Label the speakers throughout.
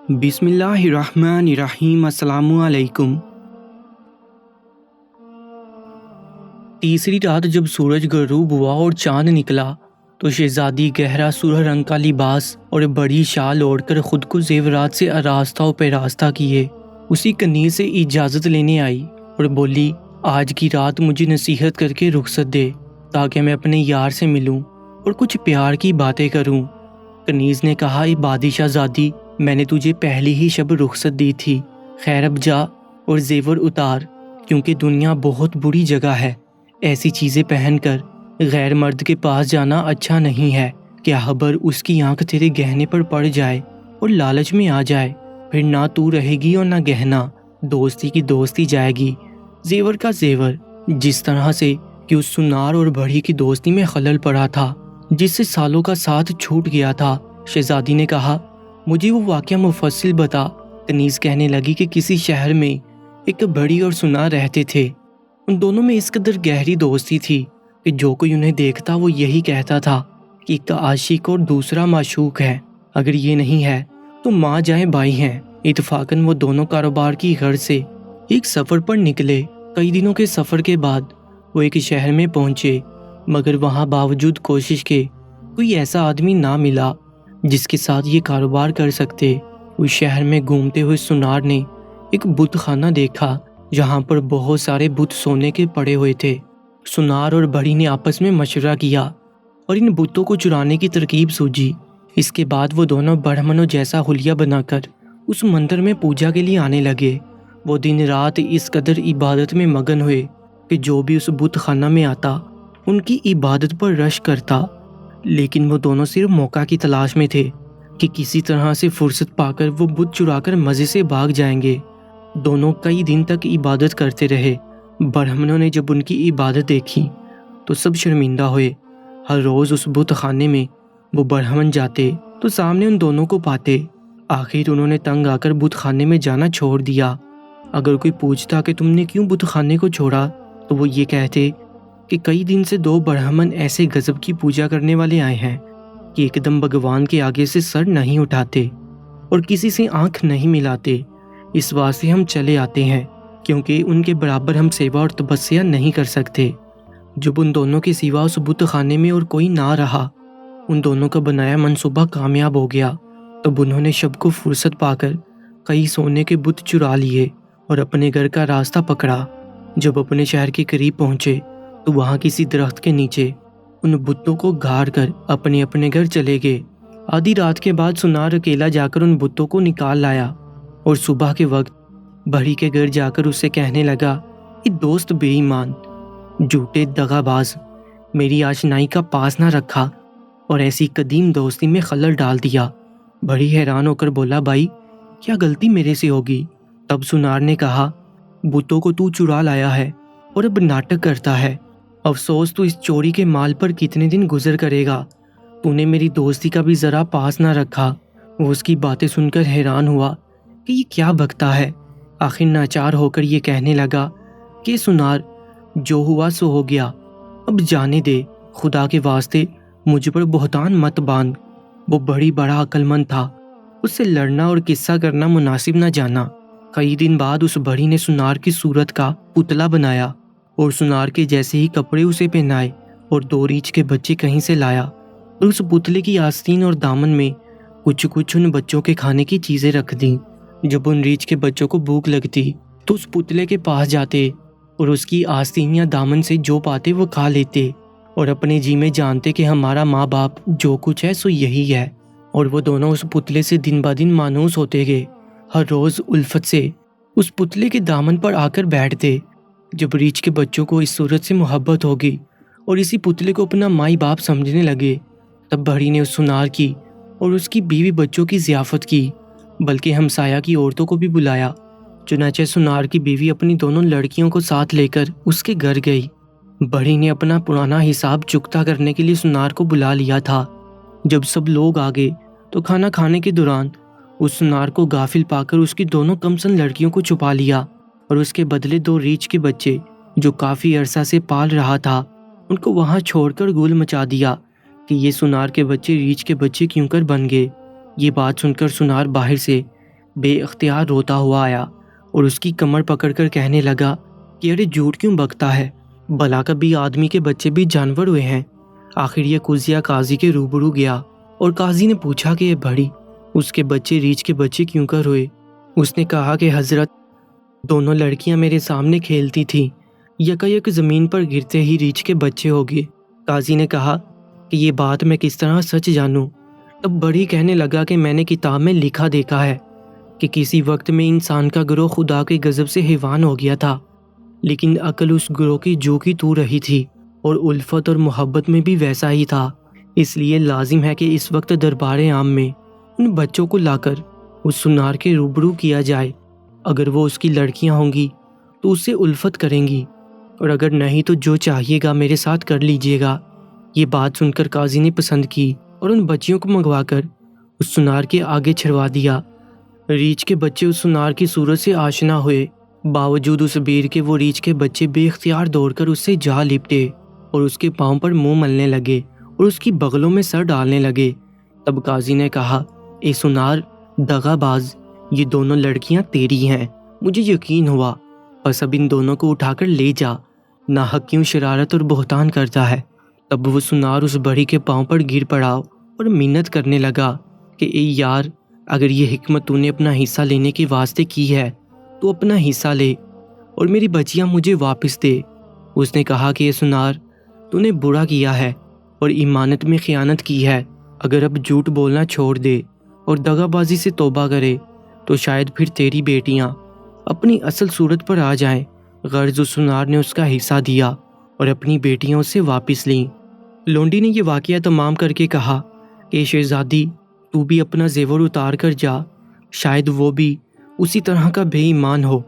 Speaker 1: بسم اللہ الرحمن الرحیم۔ السلام علیکم۔ تیسری رات جب سورج غروب ہوا اور چاند نکلا تو شہزادی گہرا سرخ رنگ کا لباس اور بڑی شال اوڑھ کر خود کو زیورات سے آراستہ و پیراستہ کیے اسی کنیز سے اجازت لینے آئی اور بولی، آج کی رات مجھے نصیحت کر کے رخصت دے تاکہ میں اپنے یار سے ملوں اور کچھ پیار کی باتیں کروں۔ کنیز نے کہا، اے بادشاہ زادی، میں نے تجھے پہلی ہی شب رخصت دی تھی، خیر اب جا اور زیور اتار، کیونکہ دنیا بہت بری جگہ ہے۔ ایسی چیزیں پہن کر غیر مرد کے پاس جانا اچھا نہیں ہے، کیا خبر اس کی آنکھ تیرے گہنے پر پڑ جائے اور لالچ میں آ جائے، پھر نہ تو رہے گی اور نہ گہنا، دوستی کی دوستی جائے گی، زیور کا زیور۔ جس طرح سے کہ اس سنار اور بڑھی کی دوستی میں خلل پڑا تھا، جس سے سالوں کا ساتھ چھوٹ گیا تھا، شہزادی نے کہا، مجھے وہ واقعہ مفصل بتا۔ کنیز کہنے لگی کہ کسی شہر میں ایک بڑھی اور سنار رہتے تھے۔ ان دونوں میں اس قدر گہری دوستی تھی کہ جو کوئی انہیں دیکھتا وہ یہی کہتا تھا کہ ایک عاشق اور دوسرا معشوق ہے، اگر یہ نہیں ہے تو ماں جائیں بھائی ہیں۔ اتفاقاً وہ دونوں کاروبار کی غرض سے ایک سفر پر نکلے۔ کئی دنوں کے سفر کے بعد وہ ایک شہر میں پہنچے، مگر وہاں باوجود کوشش کے کوئی ایسا آدمی نہ ملا جس کے ساتھ یہ کاروبار کر سکتے۔ اس شہر میں گھومتے ہوئے سنار نے ایک بت خانہ دیکھا جہاں پر بہت سارے بت سونے کے پڑے ہوئے تھے۔ سنار اور بڑھی نے آپس میں مشورہ کیا اور ان بتوں کو چرانے کی ترکیب سوچی۔ اس کے بعد وہ دونوں برہمنوں جیسا حلیہ بنا کر اس مندر میں پوجا کے لیے آنے لگے۔ وہ دن رات اس قدر عبادت میں مگن ہوئے کہ جو بھی اس بت خانہ میں آتا ان کی عبادت پر رشک کرتا، لیکن وہ دونوں صرف موقع کی تلاش میں تھے کہ کسی طرح سے فرصت پا کر وہ بت چرا کر مزے سے بھاگ جائیں گے۔ دونوں کئی دن تک عبادت کرتے رہے۔ برہمنوں نے جب ان کی عبادت دیکھی تو سب شرمندہ ہوئے۔ ہر روز اس بت خانے میں وہ برہمن جاتے تو سامنے ان دونوں کو پاتے۔ آخر انہوں نے تنگ آ کر بت خانے میں جانا چھوڑ دیا۔ اگر کوئی پوچھتا کہ تم نے کیوں بت خانے کو چھوڑا تو وہ یہ کہتے کہ کئی دن سے دو برہمن ایسے غضب کی پوجا کرنے والے آئے ہیں کہ ایک دم بھگوان کے آگے سے سر نہیں اٹھاتے اور کسی سے آنکھ نہیں ملاتے، اس واسطے ہم چلے آتے ہیں، کیونکہ ان کے برابر ہم سیوا اور تپسیا نہیں کر سکتے۔ جب ان دونوں کے سوا اس بت خانے میں اور کوئی نہ رہا، ان دونوں کا بنایا منصوبہ کامیاب ہو گیا۔ تب انہوں نے شب کو فرصت پا کر کئی سونے کے بت چرا لیے اور اپنے گھر کا راستہ پکڑا۔ جب اپنے شہر کے قریب پہنچے تو وہاں کسی درخت کے نیچے ان بتوں کو گھاڑ کر اپنے اپنے گھر چلے گئے۔ آدھی رات کے بعد سنار اکیلا جا کر ان بتوں کو نکال لایا اور صبح کے وقت بڑھی کے گھر جا کر اس سے کہنے لگا، اے دوست بے ایمان، جھوٹے دغا باز، میری آشنائی کا پاس نہ رکھا اور ایسی قدیم دوستی میں خلل ڈال دیا۔ بڑھی حیران ہو کر بولا، بھائی کیا غلطی میرے سے ہوگی؟ تب سنار نے کہا، بتوں کو تو چرا لایا ہے اور اب ناٹک کرتا ہے، افسوس تو اس چوری کے مال پر کتنے دن گزر کرے گا، تو نے میری دوستی کا بھی ذرا پاس نہ رکھا۔ وہ اس کی باتیں سن کر حیران ہوا کہ یہ کیا بکتا ہے۔ آخر ناچار ہو کر یہ کہنے لگا کہ سنار، جو ہوا سو ہو گیا، اب جانے دے، خدا کے واسطے مجھ پر بہتان مت باندھ۔ وہ بڑی بڑا عقل مند تھا، اس سے لڑنا اور قصہ کرنا مناسب نہ جانا۔ کئی دن بعد اس بڑھی نے سنار کی صورت کا پتلا بنایا اور سنار کے جیسے ہی کپڑے اسے پہنائے اور 2 ریچھ کے بچے کہیں سے لایا اور اس پتلے کی آستین اور دامن میں کچھ ان بچوں کے کھانے کی چیزیں رکھ دیں۔ جب ان ریچھ کے بچوں کو بھوک لگتی تو اس پتلے کے پاس جاتے اور اس کی آستین یا دامن سے جو پاتے وہ کھا لیتے اور اپنے جی میں جانتے کہ ہمارا ماں باپ جو کچھ ہے سو یہی ہے۔ اور وہ دونوں اس پتلے سے دن بہ دن مانوس ہوتے گئے، ہر روز الفت سے اس پتلے کے دامن پر آ کر بیٹھتے۔ جب ریچھ کے بچوں کو اس صورت سے محبت ہوگی اور اسی پتلے کو اپنا مائی باپ سمجھنے لگے، تب بڑھی نے اس سنار کی اور اس کی بیوی بچوں کی ضیافت کی، بلکہ ہمسایہ کی عورتوں کو بھی بلایا۔ چنانچہ سنار کی بیوی اپنی دونوں لڑکیوں کو ساتھ لے کر اس کے گھر گئی۔ بڑھی نے اپنا پرانا حساب چکتا کرنے کے لیے سنار کو بلا لیا تھا۔ جب سب لوگ آ گئے تو کھانا کھانے کے دوران اس سنار کو غافل پا کر اس کی دونوں کمسن لڑکیوں کو چھپا لیا اور اس کے بدلے 2 ریچھ کے بچے جو کافی عرصہ سے پال رہا تھا ان کو وہاں چھوڑ کر گول مچا دیا کہ یہ سنار کے بچے ریچھ کے بچے کیوں کر بن گئے۔ یہ بات سن کر سنار باہر سے بے اختیار روتا ہوا آیا اور اس کی کمر پکڑ کر کہنے لگا کہ ارے جھوٹ کیوں بکتا ہے، بھلا کبھی آدمی کے بچے بھی جانور ہوئے ہیں۔ آخر یہ قضیہ قاضی کے روبرو گیا اور قاضی نے پوچھا کہ یہ بڑی اس کے بچے ریچھ کے بچے کیوں کر ہوئے؟ اس نے کہا کہ حضرت، دونوں لڑکیاں میرے سامنے کھیلتی تھیں، یکایک زمین پر گرتے ہی ریچھ کے بچے ہو گئے۔ قاضی نے کہا کہ یہ بات میں کس طرح سچ جانوں؟ تب بڑی کہنے لگا کہ میں نے کتاب میں لکھا دیکھا ہے کہ کسی وقت میں انسان کا گروہ خدا کے غضب سے حیوان ہو گیا تھا، لیکن عقل اس گروہ کی جو کی تو رہی تھی اور الفت اور محبت میں بھی ویسا ہی تھا۔ اس لیے لازم ہے کہ اس وقت دربار عام میں ان بچوں کو لا کر اس سنار کے روبرو کیا جائے۔ اگر وہ اس کی لڑکیاں ہوں گی تو اس سے الفت کریں گی، اور اگر نہیں تو جو چاہیے گا میرے ساتھ کر لیجیے گا۔ یہ بات سن کر قاضی نے پسند کی اور ان بچیوں کو منگوا کر اس سنار کے آگے چھڑوا دیا۔ ریچھ کے بچے اس سنار کی صورت سے آشنا ہوئے، باوجود اس بیر کے وہ ریچھ کے بچے بے اختیار دوڑ کر اس سے جا لپٹے اور اس کے پاؤں پر منہ ملنے لگے اور اس کی بغلوں میں سر ڈالنے لگے۔ تب قاضی نے کہا، اے سنار دغا باز، یہ دونوں لڑکیاں تیری ہیں، مجھے یقین ہوا، بس اب ان دونوں کو اٹھا کر لے جا، ناحق کیوں شرارت اور بہتان کرتا ہے۔ تب وہ سنار اس بڑی کے پاؤں پر گر پڑا اور منت کرنے لگا کہ اے یار، اگر یہ حکمت تو نے اپنا حصہ لینے کے واسطے کی ہے تو اپنا حصہ لے اور میری بچیاں مجھے واپس دے۔ اس نے کہا کہ اے سنار، تو نے برا کیا ہے اور ایمانت میں خیانت کی ہے۔ اگر اب جھوٹ بولنا چھوڑ دے اور دغا بازی سے توبہ کرے تو شاید پھر تیری بیٹیاں اپنی اصل صورت پر آ جائیں۔ غرض اس سنار نے اس کا حصہ دیا اور اپنی بیٹیاں اس سے واپس لیں۔ لونڈی نے یہ واقعہ تمام کر کے کہا کہ شہزادی، تو بھی اپنا زیور اتار کر جا، شاید وہ بھی اسی طرح کا بے ایمان ہو،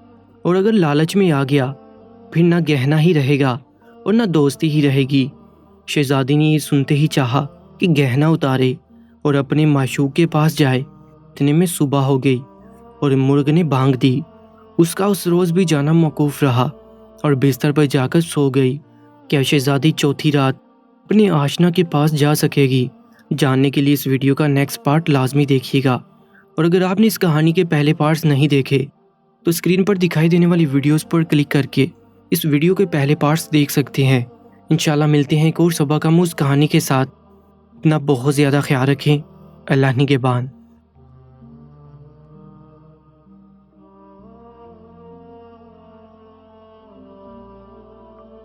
Speaker 1: اور اگر لالچ میں آ گیا پھر نہ گہنا ہی رہے گا اور نہ دوستی ہی رہے گی۔ شہزادی نے یہ سنتے ہی چاہا کہ گہنا اتارے اور اپنے معشوق کے پاس جائے۔ اتنے میں صبح ہو گئی اور مرغ نے بانگ دی۔ اس کا اس روز بھی جانا موقوف رہا اور بستر پر جا کر سو گئی۔ کیا شہزادی چوتھی رات اپنے آشنا کے پاس جا سکے گی؟ جاننے کے لیے اس ویڈیو کا نیکسٹ پارٹ لازمی دیکھیے گا، اور اگر آپ نے اس کہانی کے پہلے پارٹس نہیں دیکھے تو اسکرین پر دکھائی دینے والی ویڈیوز پر کلک کر کے اس ویڈیو کے پہلے پارٹس دیکھ سکتے ہیں۔ انشاءاللہ ملتے ہیں ایک اور سبق آموز کہانی کے ساتھ۔ اپنا بہت زیادہ خیال رکھیں۔ اللہ نگہبان۔